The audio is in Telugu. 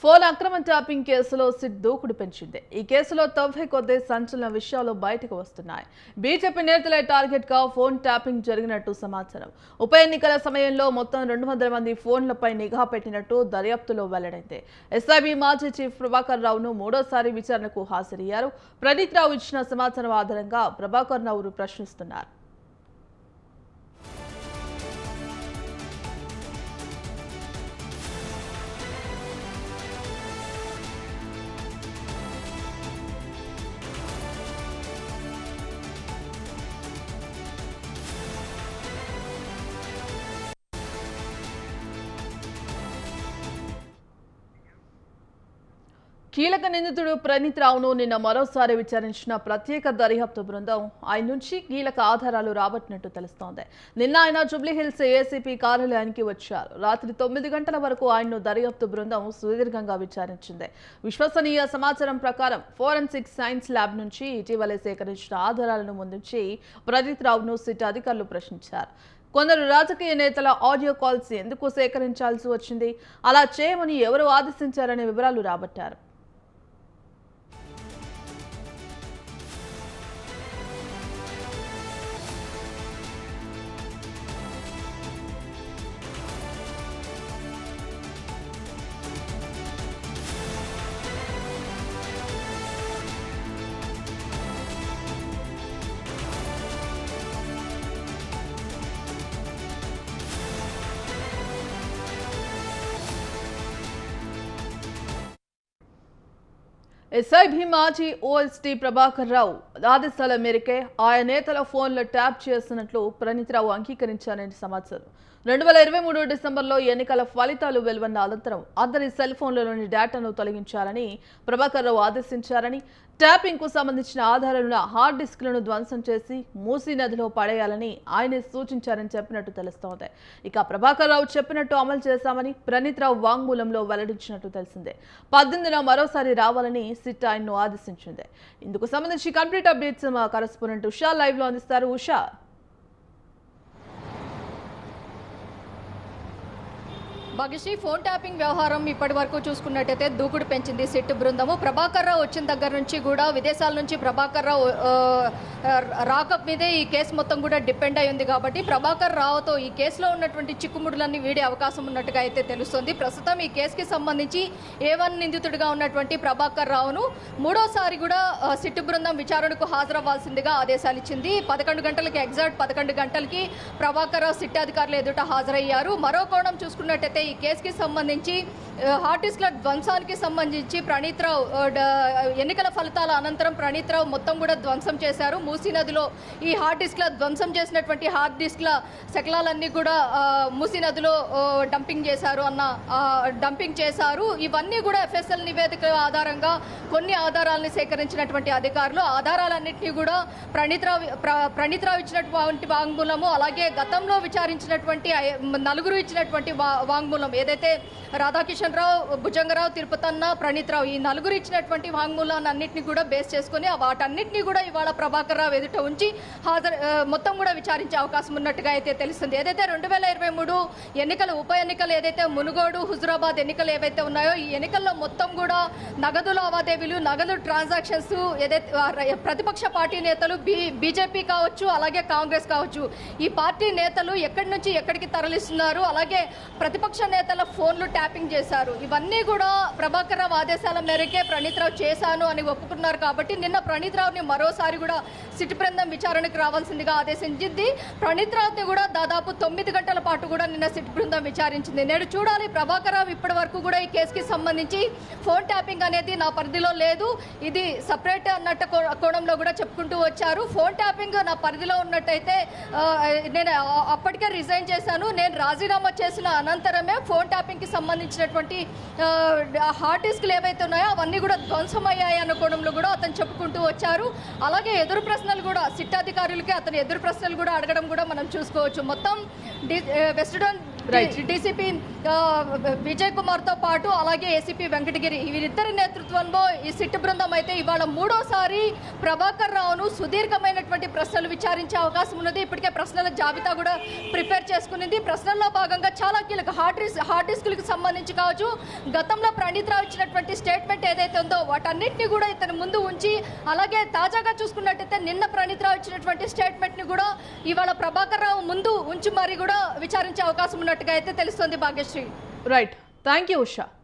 ఫోన్ అక్రమ ట్యాపింగ్ కేసులో సిట్ దూకుడు పెంచింది. ఈ కేసులో తవ్వే కొద్ది సంచలన విషయాలు బయటకు వస్తున్నాయి. బీజేపీ నేతలే టార్గెట్ గా ఫోన్ ట్యాపింగ్ జరిగినట్టు సమాచారం. ఉప ఎన్నికల సమయంలో మొత్తం 200 మంది ఫోన్లపై నిఘా పెట్టినట్టు దర్యాప్తులో వెల్లడైంది. ఎస్ఐబీ మాజీ చీఫ్ ప్రభాకర్ రావును మూడోసారి విచారణకు హాజరయ్యారు. ప్రణీత్ రావు ఇచ్చిన సమాచారం ఆధారంగా ప్రభాకర్ రావును ప్రశ్నిస్తున్నారు. కీలక నిందితుడు ప్రణీత్ రావును నిన్న మరోసారి విచారించిన ప్రత్యేక దర్యాప్తు బృందం ఆయన నుంచి కీలక ఆధారాలు రాబట్టినట్టు తెలుస్తోంది. నిన్న ఆయన జూబ్లీహిల్స్ ఏసీపీ కార్యాలయానికి వచ్చారు. రాత్రి 9 గంటల వరకు ఆయన్ను దర్యాప్తు బృందం సుదీర్ఘంగా విచారించింది. విశ్వసనీయ సమాచారం ప్రకారం ఫోరెన్సిక్ సైన్స్ ల్యాబ్ నుంచి ఇటీవలే సేకరించిన ఆధారాలను ముందుంచి ప్రణీత్ రావును సిట్ అధికారులు ప్రశ్నించారు. కొందరు రాజకీయ నేతల ఆడియో కాల్స్ ఎందుకు సేకరించాల్సి వచ్చింది, అలా చేయమని ఎవరు ఆదేశించారనే వివరాలు రాబట్టారు. ఎస్ఐబీ మాజీ ఓఎస్టీ ప్రభాకర్ రావు ఆదేశాల మేరకే ఆయా నేతల ఫోన్లు ట్యాప్ చేస్తున్నట్లు ప్రణీత్ రావు అంగీకరించారని సమాచారం. 2023 డిసెంబర్లో ఎన్నికల ఫలితాలు వెలువన్న అనంతరం అందరి సెల్ ఫోన్లలోని డేటాను తొలగించాలని ప్రభాకర్ రావు ఆదేశించారని, ట్యాపింగ్ కు సంబంధించిన ఆధారాలున్న హార్డ్ డిస్క్లను ధ్వంసం చేసి మూసీ నదిలో పడేయాలని ఆయనే సూచించారని చెప్పినట్టు తెలుస్తోంది. ఇక ప్రభాకర్ రావు చెప్పినట్టు అమలు చేశామని ప్రణీత్ రావు వాంగ్మూలంలో వెల్లడించినట్టు తెలిసిందే. 18న మరోసారి రావాలని సిట్ ఆయన్ను ఆదేశించింది. ఇందుకు సంబంధించి కంప్లీట్ అప్డేట్స్ మా కరెస్పాండెంట్ ఉషా లైవ్ లో అందిస్తారు. ఉషా, భాగ్యశ్రీ, ఫోన్ ట్యాపింగ్ వ్యవహారం ఇప్పటి వరకు చూసుకున్నట్టయితే దూకుడు పెంచింది సిట్ బృందము. ప్రభాకర్ రావు వచ్చిన దగ్గర నుంచి కూడా విదేశాల నుంచి ప్రభాకర్ రావు రాక మీదే ఈ కేసు మొత్తం కూడా డిపెండ్ అయి ఉంది. కాబట్టి ప్రభాకర్ రావుతో ఈ కేసులో ఉన్నటువంటి చిక్కుముడులన్నీ వీడే అవకాశం ఉన్నట్టుగా అయితే తెలుస్తుంది. ప్రస్తుతం ఈ కేసుకి సంబంధించి A1 నిందితుడిగా ఉన్నటువంటి ప్రభాకర్ రావును మూడోసారి కూడా సిట్ బృందం విచారణకు హాజరవ్వాల్సిందిగా ఆదేశాలు ఇచ్చింది. 11 గంటలకి ఎగ్జాక్ట్ 11 గంటలకి ప్రభాకర్ రావు సిట్ అధికారులు ఎదుట హాజరయ్యారు. మరో కోణం చూసుకున్నట్టయితే ఈ కేసుకి సంబంధించి హార్డ్ డిస్క్ల ధ్వంసానికి సంబంధించి ప్రణీత్ రావు ఎన్నికల ఫలితాల అనంతరం ప్రణీత్ రావు మొత్తం కూడా ధ్వంసం చేశారు. మూసీ నదిలో ఈ హార్డ్ డిస్క్ల ధ్వంసం చేసినటువంటి హార్డ్ డిస్క్ల శకలాలన్నీ కూడా మూసీ నదిలో డంపింగ్ చేశారు. ఇవన్నీ కూడా FSL నివేదిక ఆధారంగా కొన్ని ఆధారాలను సేకరించినటువంటి అధికారులు ఆధారాలన్నింటినీ కూడా ప్రణీత్ రావు ఇచ్చినటువంటి వాంగ్మూలము, అలాగే గతంలో విచారించినటువంటి నలుగురు ఇచ్చినటువంటి వాంగ్మూలం ఏదైతే రాధాకిషన్ రావు, భుజంగరావు, తిరుపతన్న, ప్రణీత్ రావు ఈ నలుగురు ఇచ్చినటువంటి వాంగ్మూలాన్ని అన్నింటినీ కూడా బేస్ చేసుకుని వాటన్నిటినీ కూడా ఇవాళ ప్రభాకర్ రావు ఎదుట ఉంచి మొత్తం కూడా విచారించే అవకాశం ఉన్నట్టుగా అయితే తెలుస్తుంది. ఏదైతే 2023 ఎన్నికలు ఉప ఎన్నికలు ఏదైతే మునుగోడు, హుజురాబాద్ ఎన్నికలు ఏవైతే ఉన్నాయో ఈ ఎన్నికల్లో మొత్తం కూడా నగదు లావాదేవీలు, నగదు ట్రాన్సాక్షన్స్ ఏదైతే ప్రతిపక్ష పార్టీ నేతలు బీజేపీ కావచ్చు, అలాగే కాంగ్రెస్ కావచ్చు, ఈ పార్టీ నేతలు ఎక్కడి నుంచి ఎక్కడికి తరలిస్తున్నారు, అలాగే ప్రతిపక్ష నేతల ఫోన్లు ట్యాపింగ్ చేశారు. ఇవన్నీ కూడా ప్రభాకర్ రావు ఆదేశాల మేరకే ప్రణీత్ రావు చేశాను అని ఒప్పుకున్నారు. కాబట్టి నిన్న ప్రణీత్ రావుని మరోసారి కూడా సిట్ బృందం విచారణకు రావాల్సిందిగా ఆదేశించింది. ప్రణీత్ రావుని కూడా దాదాపు 9 గంటల పాటు కూడా నిన్న సిట్ బృందం విచారించింది. నేడు చూడాలి ప్రభాకర్ రావు ఇప్పటి వరకు కూడా ఈ కేసుకి సంబంధించి ఫోన్ ట్యాపింగ్ అనేది నా పరిధిలో లేదు, ఇది సపరేట్ అన్నట్టు కోణంలో కూడా చెప్పుకుంటూ వచ్చారు. ఫోన్ ట్యాపింగ్ నా పరిధిలో ఉన్నట్టయితే నేను అప్పటికే రిజైన్ చేశాను, నేను రాజీనామా చేసిన అనంతరమే ఫోన్ ట్యాపింగ్కి సంబంధించినటువంటి హార్డ్ డిస్క్లు ఏవైతే ఉన్నాయో అవన్నీ కూడా ధ్వంసమయ్యాయి అన్న కోణంలో కూడా అతను చెప్పుకుంటూ వచ్చారు. అలాగే ఎదురు ప్రశ్నలు కూడా సిట్ అధికారులకి అతను ఎదురు ప్రశ్నలు కూడా అడగడం కూడా మనం చూసుకోవచ్చు. మొత్తం వెస్ట్ డీసీపీ విజయ్ కుమార్ తో పాటు అలాగే ఏసీపీ వెంకటగిరి వీరిద్దరి నేతృత్వంలో ఈ సిట్ బృందం అయితే ఇవాళ మూడోసారి ప్రభాకర్ రావును సుదీర్ఘమైనటువంటి ప్రశ్నలు విచారించే అవకాశం ఉన్నది. ఇప్పటికే ప్రశ్నల జాబితా కూడా ప్రిపేర్ చేసుకునింది. ప్రశ్నల్లో భాగంగా చాలా కీలక హార్డ్ డిస్కులకు సంబంధించి కావచ్చు, గతంలో ప్రణీత్ రావు ఇచ్చినటువంటి స్టేట్మెంట్ ఏదైతే ఉందో వాటన్నిటిని కూడా ఇతను ముందు ఉంచి, అలాగే తాజాగా చూసుకున్నట్టయితే నిన్న ప్రణీత్ రావు ఇచ్చినటువంటి స్టేట్మెంట్ ని కూడా ఇవాళ ప్రభాకర్ రావు ముందు ఉంచి మరి కూడా విచారించే అవకాశం ఉన్నట్టుగా అయితే తెలుస్తోంది Bhagyashree. Right, thank you Usha.